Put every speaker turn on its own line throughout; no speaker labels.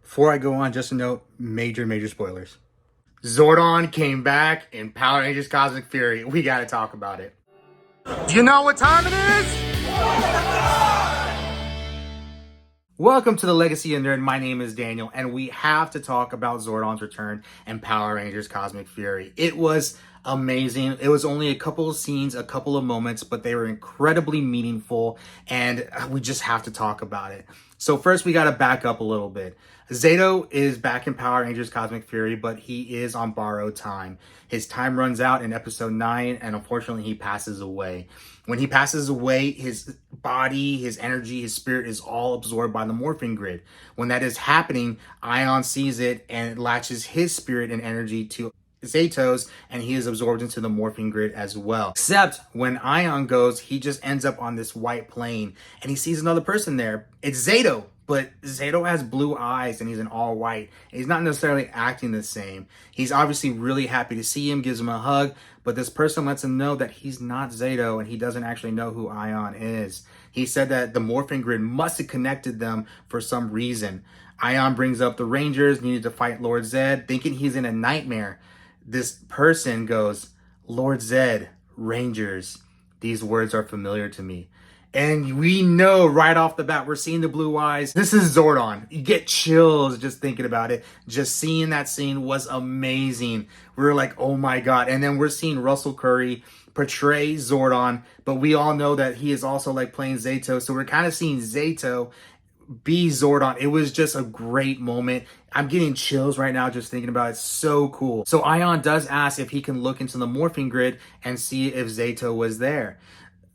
Before I go on, just a note, major spoilers. Zordon came back in Power Rangers Cosmic Fury. We gotta talk about it. Do you know what time it is? Welcome to the Legacy of Nerd. My name is Daniel, and we have to talk about Zordon's return in Power Rangers Cosmic Fury. It was amazing. It was only a couple of scenes, a couple of moments, but they were incredibly meaningful, and we just have to talk about it. So first, we got to back up a little bit. Zato is back in Power Rangers Cosmic Fury, but he is on borrowed time. His time runs out in episode 9, and unfortunately, he passes away. When he passes away, his body, his energy, his spirit is all absorbed by the morphing grid. When that is happening, Ion sees it and latches his spirit and energy to Zato's, and he is absorbed into the morphing grid as well. Except when Ion goes, he just ends up on this white plane, and he sees another person there. It's Zato. But Zato has blue eyes and he's in all white. He's not necessarily acting the same. He's obviously really happy to see him, gives him a hug, but this person lets him know that he's not Zato and he doesn't actually know who Ion is. He said that the morphing grid must have connected them for some reason. Ion brings up the Rangers needed to fight Lord Zed, thinking he's in a nightmare. This person goes, Lord Zed, Rangers. These words are familiar to me. And we know right off the bat, we're seeing the blue eyes. This is Zordon. You get chills just thinking about it. Just seeing that scene was amazing. We were like, oh my God. And then we're seeing Russell Curry portray Zordon, but we all know that he is also like playing Zato. So we're kind of seeing Zato be Zordon. It was just a great moment. I'm getting chills right now just thinking about it. So cool. So Ion does ask if he can look into the morphing grid and see if Zato was there.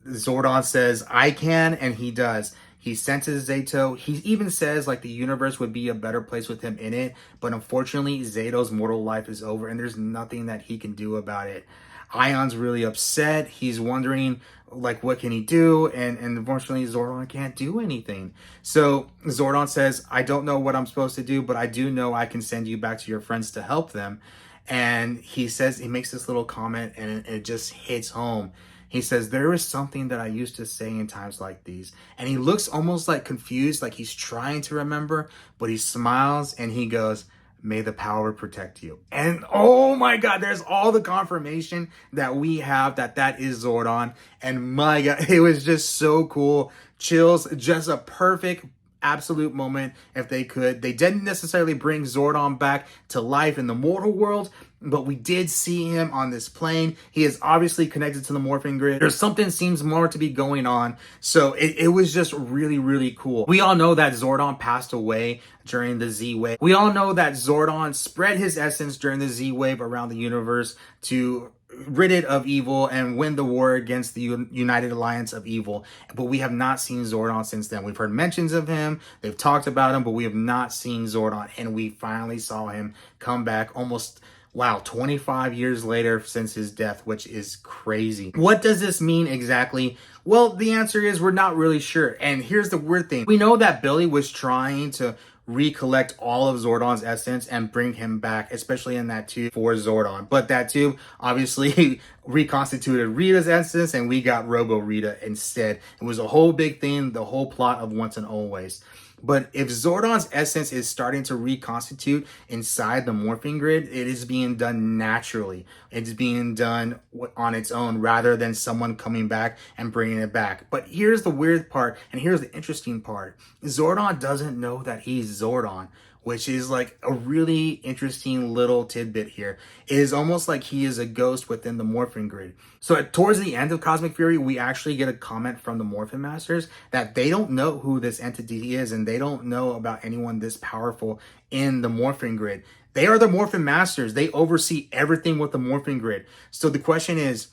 Zordon says, I can, and he does. He senses Zato. He even says like the universe would be a better place with him in it, but unfortunately Zato's mortal life is over and there's nothing that he can do about it. Ion's really upset. He's wondering like what can he do, and unfortunately Zordon can't do anything. So Zordon says, I don't know what I'm supposed to do, but I do know I can send you back to your friends to help them. And he says, he makes this little comment and it just hits home. He says, there is something that I used to say in times like these. And he looks almost like confused, like he's trying to remember, but he smiles and he goes, may the power protect you. And oh my God, there's all the confirmation that we have that is Zordon. And my God, it was just so cool. Chills, just a perfect absolute moment if they could. They didn't necessarily bring Zordon back to life in the mortal world, but we did see him on this plane. He is obviously connected to the morphing grid. There's something seems more to be going on. So it was just really cool. We all know that Zordon passed away during the Z-Wave. We all know that Zordon spread his essence during the Z-Wave around the universe to rid it of evil and win the war against the United Alliance of Evil. But we have not seen Zordon since then. We've heard mentions of him. They've talked about him, but we have not seen Zordon. And we finally saw him come back almost, wow, 25 years later since his death, which is crazy. What does this mean exactly? Well, the answer is we're not really sure. And here's the weird thing. We know that Billy was trying to recollect all of Zordon's essence and bring him back, especially in that tube for Zordon. But that tube obviously reconstituted Rita's essence and we got Robo Rita instead. It was a whole big thing, the whole plot of Once and Always. But if Zordon's essence is starting to reconstitute inside the morphing grid, it is being done naturally. It's being done on its own rather than someone coming back and bringing it back. But here's the weird part, and here's the interesting part. Zordon doesn't know that he's Zordon, which is like a really interesting little tidbit here. It is almost like he is a ghost within the morphing grid. So towards the end of Cosmic Fury, we actually get a comment from the Morphin Masters that they don't know who this entity is and they don't know about anyone this powerful in the morphing grid. They are the Morphin Masters. They oversee everything with the morphing grid. So the question is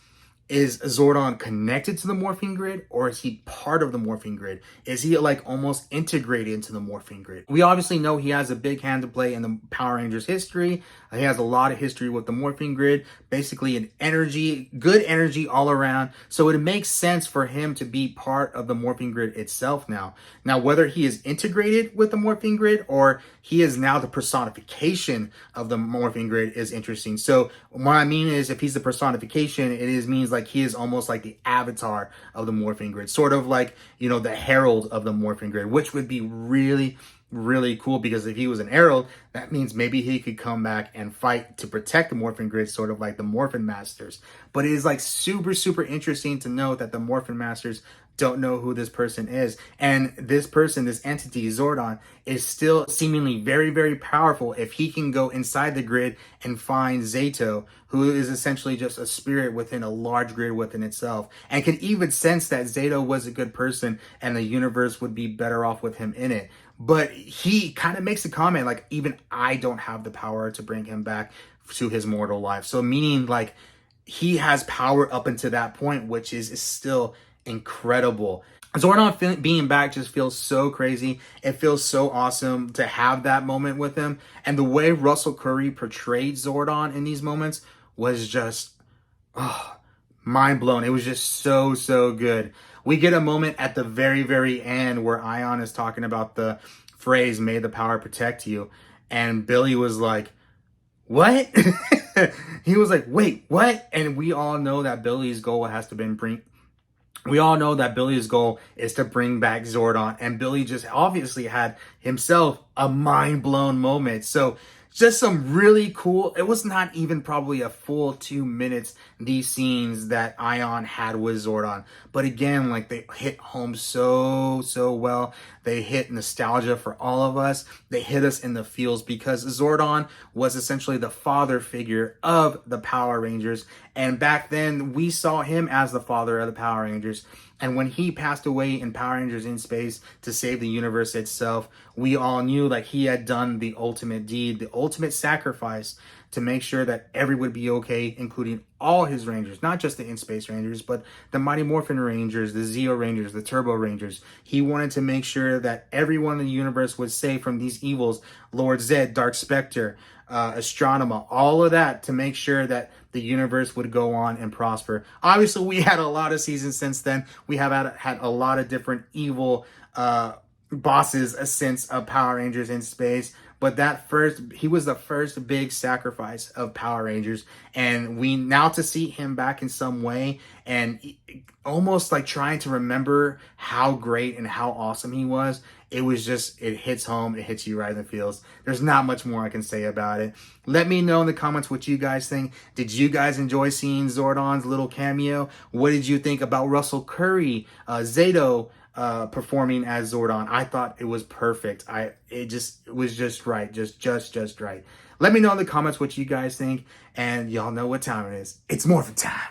Zordon connected to the morphing grid or is he part of the morphing grid? Is he like almost integrated into the morphing grid? We obviously know he has a big hand to play in the Power Rangers history. He has a lot of history with the morphing grid, basically an energy, good energy all around. So it makes sense for him to be part of the morphing grid itself now. Now, whether he is integrated with the morphing grid or he is now the personification of the morphing grid is interesting. So what I mean is if he's the personification, means like he is almost like the avatar of the morphing grid, sort of like, you know, the herald of the morphing grid, which would be really really cool, because if he was an Arrow, that means maybe he could come back and fight to protect the Morphin Grid, sort of like the Morphin Masters. But it is like super, super interesting to know that the Morphin Masters don't know who this person is. And this person, this entity, Zordon, is still seemingly very, very powerful if he can go inside the grid and find Zato, who is essentially just a spirit within a large grid within itself, and can even sense that Zato was a good person and the universe would be better off with him in it. But he kind of makes a comment like, even I don't have the power to bring him back to his mortal life. So meaning like he has power up until that point, which is still incredible. Zordon being back just feels so crazy. It feels so awesome to have that moment with him. And the way Russell Curry portrayed Zordon in these moments was just, mind blown. It was just so, so good. We get a moment at the very, very end where Ion is talking about the phrase, "May the power protect you." And Billy was like, "What?" He was like, "Wait, what?" And we all know that Billy's goal is to bring back Zordon. And Billy just obviously had himself a mind blown moment. So just some really cool, it was not even probably a full 2 minutes, these scenes that Ion had with Zordon. But again, like they hit home so, so well. They hit nostalgia for all of us. They hit us in the feels, because Zordon was essentially the father figure of the Power Rangers. And back then we saw him as the father of the Power Rangers. And when he passed away in Power Rangers in Space to save the universe itself, we all knew that he had done the ultimate deed, the ultimate sacrifice to make sure that everyone would be okay, including all his Rangers, not just the In-Space Rangers, but the Mighty Morphin Rangers, the Zeo Rangers, the Turbo Rangers. He wanted to make sure that everyone in the universe was safe from these evils, Lord Zed, Dark Spectre, Astronema, all of that, to make sure that the universe would go on and prosper. Obviously, we had a lot of seasons since then. We have had a lot of different evil bosses since Power Rangers in Space. But he was the first big sacrifice of Power Rangers. And we now to see him back in some way and almost like trying to remember how great and how awesome he was. It was just, it hits home. It hits you right in the feels. There's not much more I can say about it. Let me know in the comments what you guys think. Did you guys enjoy seeing Zordon's little cameo? What did you think about Russell Curry, Zato, performing as Zordon? I thought it was perfect. It was just right. Just right. Let me know in the comments what you guys think. And y'all know what time it is. It's morphin' time.